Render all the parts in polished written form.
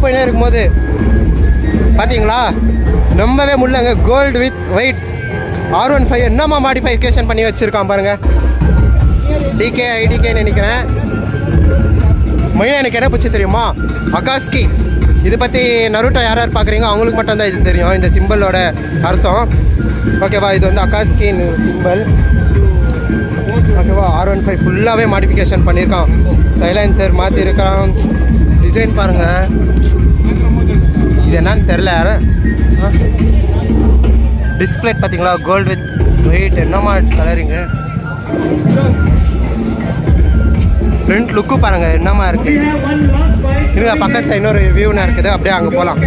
போயினே இருக்கும்போது பார்த்தீங்களா நம்பவே முடியலங்க. கோல்டு வித் ஒயிட் R15 என்னமா மாடிஃபிகேஷன் பண்ணி வச்சுருக்கான் பாருங்கள். டிகே ஐடிகேன்னு நினைக்கிறேன். மெயினாக எனக்கு என்ன பிடிச்சி தெரியுமா, அகாஸ்கி. இது பற்றி நருட்டோ யார் யார் பார்க்குறீங்க அவங்களுக்கு மட்டும்தான் இது தெரியும், இந்த சிம்பிளோட அர்த்தம். ஓகேவா, இது வந்து அகாஸ்கின்னு சிம்பிள். ஓகேவா, R15 ஃபுல்லாகவே மாடிஃபிகேஷன் பண்ணியிருக்கான். சைலன்சர் மாற்றிருக்கான். டிசைன் பாருங்கள், இது என்னன்னு தெரில யார். டிஸ்பிளே பார்த்தீங்களா, கோல்டு வித் ஒயிட் என்னமா கலரிங்கு. ஃப்ரண்ட் லுக்கு பாருங்கள் என்னமா இருக்குது. இருங்க பக்கத்தில் இன்னொரு வியூன்னு இருக்குது, அப்படியே அங்கே போகலாம்.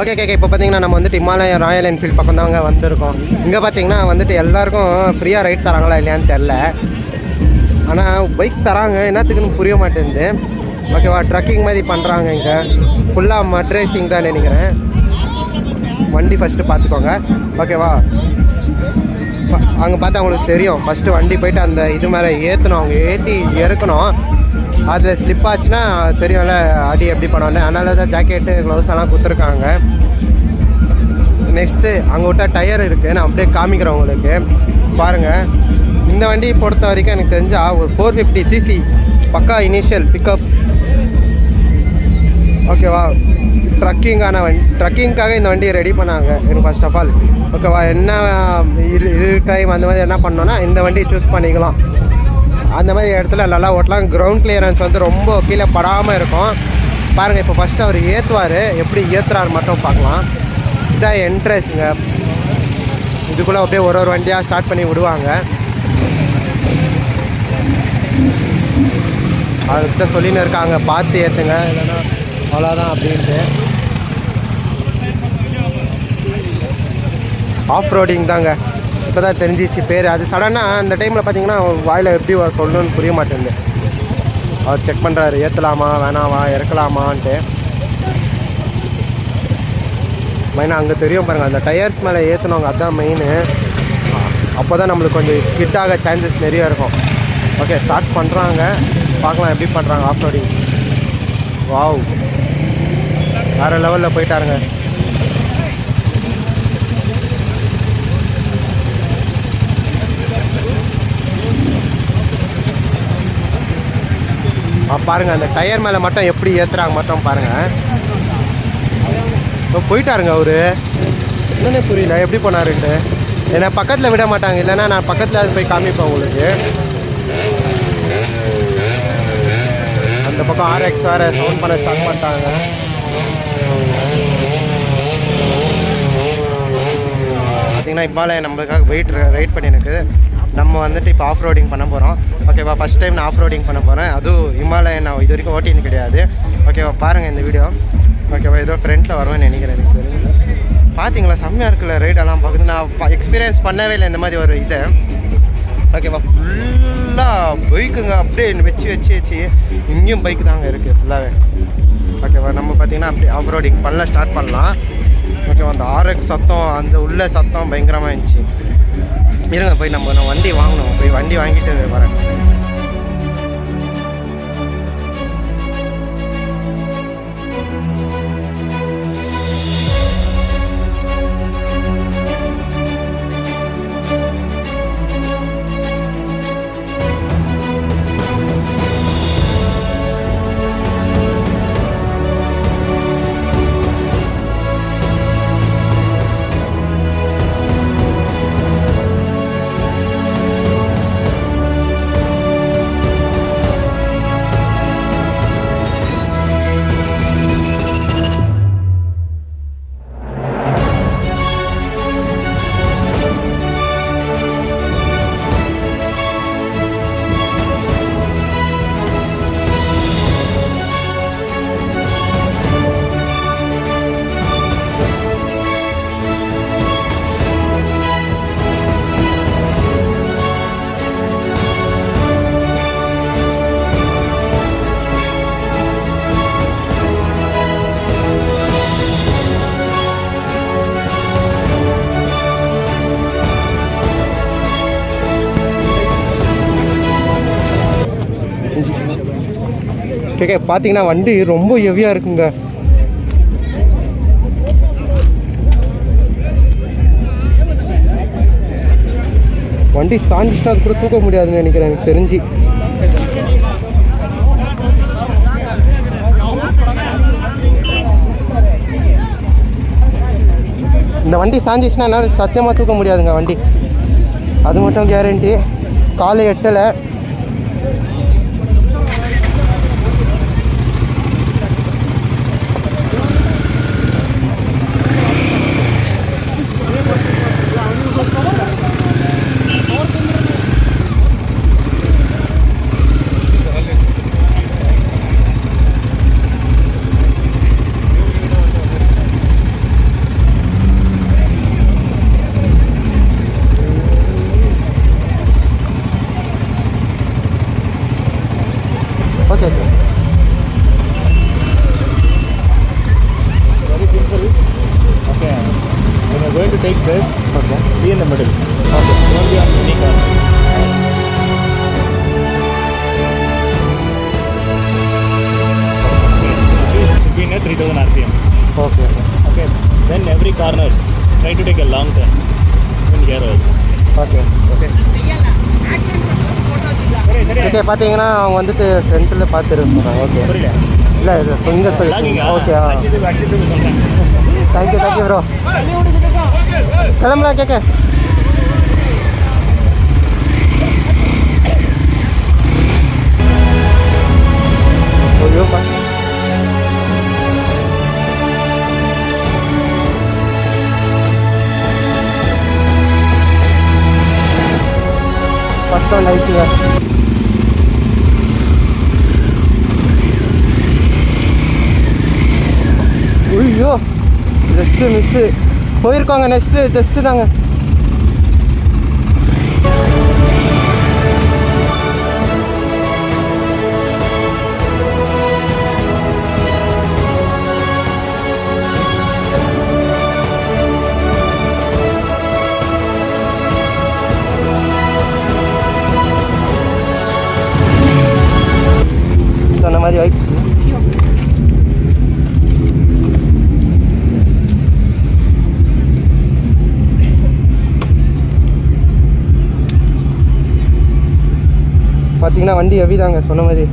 ஓகே ஓகே இப்போ பார்த்தீங்கன்னா நம்ம வந்துட்டு இமாலயன் ராயல் என்ஃபீல்ட் பக்கம் தாங்க வந்திருக்கோம். இங்கே பார்த்தீங்கன்னா வந்துட்டு எல்லாருக்கும் ஃப்ரீயாக ரைட் தராங்களா இல்லையான்னு தெரில. ஆனால் பைக் தராங்க, என்னத்துக்குன்னு புரிய மாட்டேங்குது. ஓகேவா, ட்ரக்கிங் மாதிரி பண்ணுறாங்க. இங்கே ஃபுல்லாக மட் ரேசிங் தான் நினைக்கிறேன். வண்டி ஃபஸ்ட்டு பார்த்துக்கோங்க. ஓகேவா, அங்கே பார்த்தா அவங்களுக்கு தெரியும். ஃபஸ்ட்டு வண்டி போய்ட்டு அந்த இது மேலே ஏற்றணும், அவங்க ஏற்றி இறக்கணும். அதில் ஸ்லிப் ஆச்சுன்னா தெரியும்ல அடி எப்படி பண்ணுவாங்க. அதனால தான் ஜாக்கெட்டு க்ளவுஸ் எல்லாம் கொடுத்துருக்காங்க. நெக்ஸ்ட்டு அங்கே விட்டா டயர் இருக்குது, நான் அப்படியே காமிக்கிறேன் உங்களுக்கு பாருங்கள். இந்த வண்டி பொறுத்த வரைக்கும் எனக்கு தெரிஞ்சால் ஒரு 450cc பக்கா இனிஷியல் பிக்கப். ஓகேவா, ட்ரக்கிங்கான வண்டி, ட்ரக்கிங்காக இந்த வண்டியை ரெடி பண்ணாங்க எனக்கு ஃபர்ஸ்ட் ஆஃப் ஆல். ஓகேவா, என்ன டைம் அந்த மாதிரி என்ன பண்ணோன்னா இந்த வண்டியை சூஸ் பண்ணிக்கலாம். அந்த மாதிரி இடத்துல நல்லா ஓட்டலாம். கிரவுண்ட் கிளியரன்ஸ் வந்து ரொம்ப கீழே படாமல் இருக்கும். பாருங்கள், இப்போ ஃபஸ்ட்டு அவர் ஏற்றுவார், எப்படி ஏற்றுறாரு மட்டும் பார்க்கலாம். இதான் என்ட்ரன்ஸுங்க. இதுக்குள்ளே அப்படியே ஒரு ஒரு வண்டியாக ஸ்டார்ட் பண்ணி விடுவாங்க. அதுக்கிட்ட சொல்லின்னு இருக்காங்க பார்த்து ஏற்றுங்க இல்லைன்னா அவ்வளோதான் அப்படின்ட்டு. ஆஃப் ரோடிங் தாங்க, இப்போ தான் தெரிஞ்சிச்சு பேர். அது சடனாக அந்த டைமில் பார்த்தீங்கன்னா வாயில் எப்படி சொல்லணும்னு புரிய மாட்டேங்குது. அவர் செக் பண்ணுறாரு ஏற்றலாமா வேணாமா இறக்கலாமான்ட்டு. மெயினாக அங்கே தெரியும் பாருங்கள், அந்த டயர்ஸ் மேலே ஏற்றணுங்க, அதுதான் மெயின். அப்போ தான் நம்மளுக்கு கொஞ்சம் ஸ்கிட் ஆக சான்சஸ் நிறைய இருக்கும். ஓகே, ஸ்டார்ட் பண்ணுறாங்க, பார்க்கலாம் எப்படி பண்ணுறாங்க ஆஃப் ரோடிங். வாவ், வேறு லெவலில் போயிட்டாருங்க. பாருங்கள், அந்த டயர் மேலே மட்டும் எப்படி ஏற்றுறாங்க மட்டும் பாருங்கள். இப்போ போயிட்டாருங்க அவரு. என்னன்னே புரியல எப்படி போனாருன்ட்டு. என்னை பக்கத்தில் விட மாட்டாங்க, இல்லைன்னா நான் பக்கத்தில் போய் காமிப்பேன் உங்களுக்கு. அந்த பக்கம் RX வேறு சவுண்ட் பண்ண ஸ்டார்ட் பண்ணிட்டாங்க. பார்த்திங்கன்னா இப்பால நம்மளுக்காக ரைட் பண்ணி இருக்குது. நம்ம வந்துட்டு இப்போ ஆஃப் ரோடிங் பண்ண போகிறோம். ஓகேவா, ஃபஸ்ட் டைம் நான் ஆஃப் ரோடிங் பண்ண போகிறேன். அதுவும் இமாலயன் நான் இது வரைக்கும் ஓட்டின்னு கிடையாது. ஓகேவா, பாருங்கள் இந்த வீடியோ. ஓகேவா, ஏதோ ஃப்ரெண்டில் வருவேன்னு நினைக்கிறேன். எனக்கு பார்த்தீங்களா செம்மையாக இருக்குல்ல ரைடெல்லாம் பார்க்குறது. நான் எக்ஸ்பீரியன்ஸ் பண்ணவே இல்லை இந்த மாதிரி ஒரு இதை. ஓகேவா, ஃபுல்லாக பைக்குங்க அப்படியே வச்சு வச்சு வச்சு இங்கேயும் பைக்கு தாங்க இருக்குது ஃபுல்லாகவே. ஓகேவா, நம்ம பார்த்திங்கன்னா அப்படி ஆஃப் ரோடிங் பண்ணலாம், ஸ்டார்ட் பண்ணலாம். ஓகேவா, அந்த RX சத்தம், அந்த உள்ள சத்தம் பயங்கரமாக இருந்துச்சு. இருங்க போய் நம்ம வண்டி வாங்கணும், போய் வண்டி வாங்கிட்டு வரேன். ஓகே பார்த்தீங்கன்னா வண்டி ரொம்ப ஹெவியாக இருக்குங்க. வண்டி சாஞ்சிச்சுன்னா அது கூட தூக்க முடியாதுன்னு நினைக்கிறேன் எனக்கு தெரிஞ்சு. இந்த வண்டி சாஞ்சிச்சுன்னா என்னால் சத்தியமாக தூக்க முடியாதுங்க வண்டி, அது மட்டும் கேரண்டி. காலை எட்டலை. Take this, okay. Be in the middle. Okay. Don't be on any corner. Should be near 3000 RPM. Okay. Okay. Then every corners, try to take a long turn. In gear also. Okay. Okay. Okay பார்த்தீங்கன்னா அவங்க வந்துட்டு ஃப்ரண்ட்டில் பார்த்துருப்பாங்க. Okay புரியல. இல்லை இது இங்கே சொல்லி. ஓகே அடிச்சது சொல்கிறேன். Thank you bro. கிளம்பலாம் கேட்க. ஐயோப்பா ஃபஸ்ட் ரவுண்ட் ஆயிடுச்சுங்க. ஐயோ ஜஸ்ட்டு மிஸ்ஸு போயிருக்கோங்க. நெக்ஸ்ட்டு ஜஸ்ட்டு தாங்க. சொன்ன மாதிரி ஆயிடுச்சு. பார்த்தீங்கன்னா வண்டி ஹெவி தாங்க சொன்ன மாதிரி.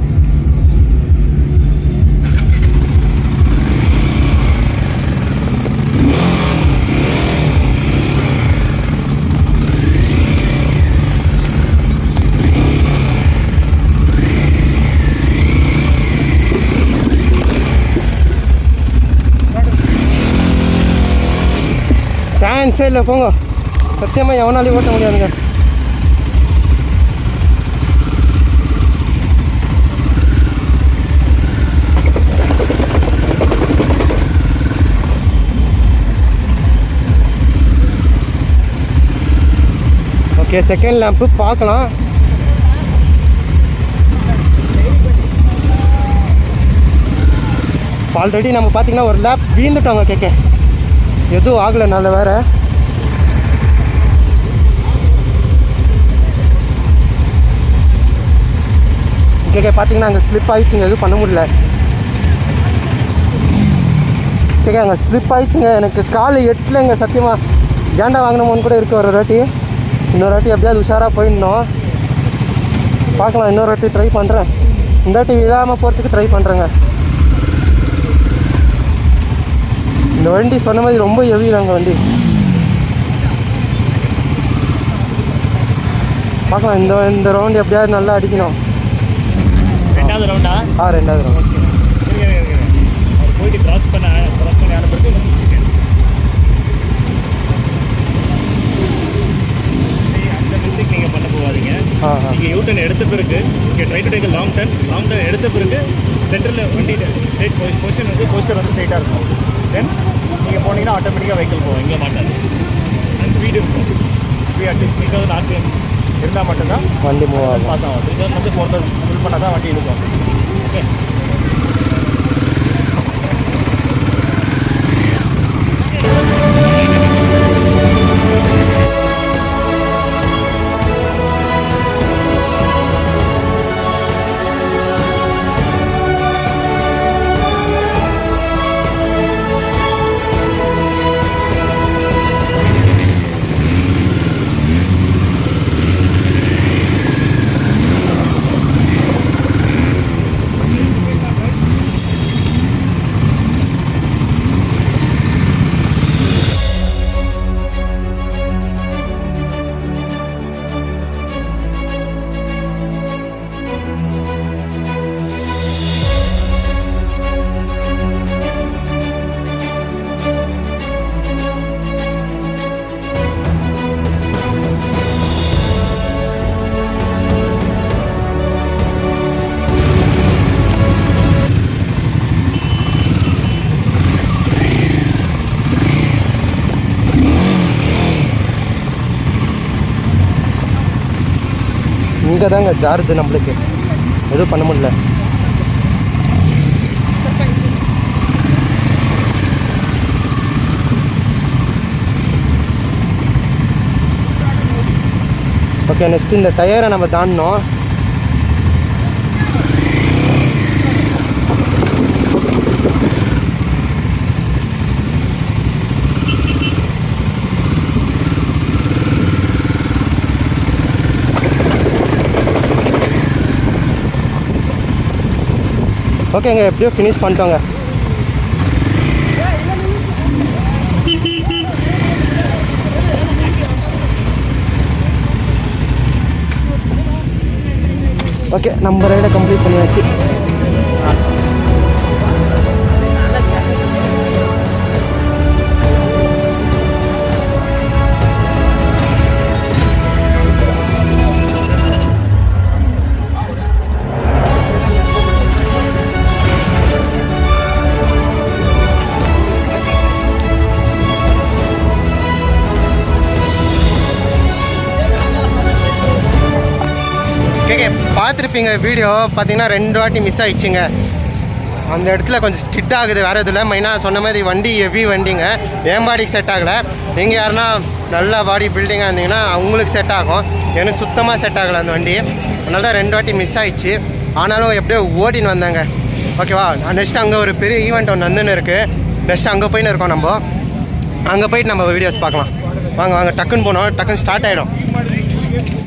சான்ஸே இல்லை போங்க. சத்தியமாக எவனாலையும் ஓட்ட முடியாதுங்க. ஓகே செகண்ட் லேம்ப்பு பார்க்கலாம். ஆல்ரெடி நம்ம பார்த்தீங்கன்னா ஒரு லேப் வீழ்ந்துட்டோங்க. கேட்க எதுவும் ஆகலை. நல்ல வேறு கேட்க பார்த்தீங்கன்னா அங்கே ஸ்லிப் ஆகிடுச்சுங்க. எதுவும் பண்ண முடியல. கேட்க அங்கே ஸ்லிப் ஆகிடுச்சுங்க. எனக்கு கால் எட்டலைங்க சத்தியமாக. ஏண்டா வாங்கினோம்னு கூட இருக்குது ஒரு வாட்டி. இன்னொரு வாட்டி எப்படியாவது உஷாராக போயிடணும். பார்க்கலாம். இன்னொரு வாட்டி ட்ரை பண்ணுறேன். இந்த வாட்டி விழாமல் போகிறதுக்கு ட்ரை பண்ணுறேங்க. இந்த வண்டி சொன்ன மாதிரி ரொம்ப ஹெவி தாங்க வண்டி. பார்க்கலாம். இந்த ரவுண்டு எப்படியாவது நல்லா அடிக்கணும். ரெண்டாவது ரவுண்டா? ரெண்டாவது ரவுண்ட். அவர் போயிட்டு கிராஸ் பண்ண அனுப்புறது. நீங்கள் பண்ண போகாதீங்க. நீங்கள் யூட்டன் எடுத்த பிறகு நீங்கள் try to take long turn எடுத்த பிறகு சென்டரில் வண்டி ஸ்ட்ரெயிட் பொசிஷன் வந்து போஸ்டர் வந்து ஸ்ட்ரெயிட்டாக இருக்கும். தென் நீங்கள் போனீங்கன்னா ஆட்டோமேட்டிக்காக வெஹிக்கிள் போகும். இங்கே மாட்டாது. அண்ட் ஸ்பீடு இருக்கும். ஸ்பீட் அட்லீஸ்ட் 3000 RPM இருந்தால் மட்டும்தான் வண்டி மூவ் ஆகும். பாஸ் ஆகும். 3000 வந்து 4000 ஃபுல் பண்ணால் தான் வண்டி இருக்கும். ஓகே. இங்கே தாங்க சார்ஜ் நம்மளுக்கு எதுவும் பண்ண முடியல. ஓகே, நெக்ஸ்ட் இந்த டயரை நம்ம தாண்டணும். ஓகேங்க, எப்படியோ ஃபினிஷ் பண்ணிட்டோங்க. ஓகே, நம்ம ரைடை கம்ப்ளீட் பண்ணியாச்சு. ஓகே, பார்த்துருப்பீங்க வீடியோ. பார்த்தீங்கன்னா 2 வாட்டி மிஸ் ஆகிடுச்சிங்க. அந்த இடத்துல கொஞ்சம் ஸ்கிட் ஆகுது, வேறு இதில் மெயினாக சொன்ன மாதிரி வண்டி ஹெவி வண்டிங்க, என் பாடிக்கு செட் ஆகலை. நீங்கள் யாருன்னா நல்ல பாடி பில்டிங்காக இருந்தீங்கன்னா அவங்களுக்கு செட் ஆகும். எனக்கு சுத்தமாக செட் ஆகலை அந்த வண்டி. அதனால தான் 2 வாட்டி மிஸ் ஆகிடுச்சு. ஆனாலும் எப்படியோ ஓட்டின்னு வந்தாங்க. ஓகேவா, நெக்ஸ்ட் அங்கே ஒரு பெரிய ஈவெண்ட் ஒன்று வந்துன்னு இருக்குது. நெக்ஸ்ட் அங்கே போயின்னு இருக்கோம். நம்ம அங்கே போயிட்டு நம்ம வீடியோஸ் பார்க்கலாம். வாங்க வாங்க, டக்குன்னு போனோம், டக்குன்னு ஸ்டார்ட் ஆகிடும்.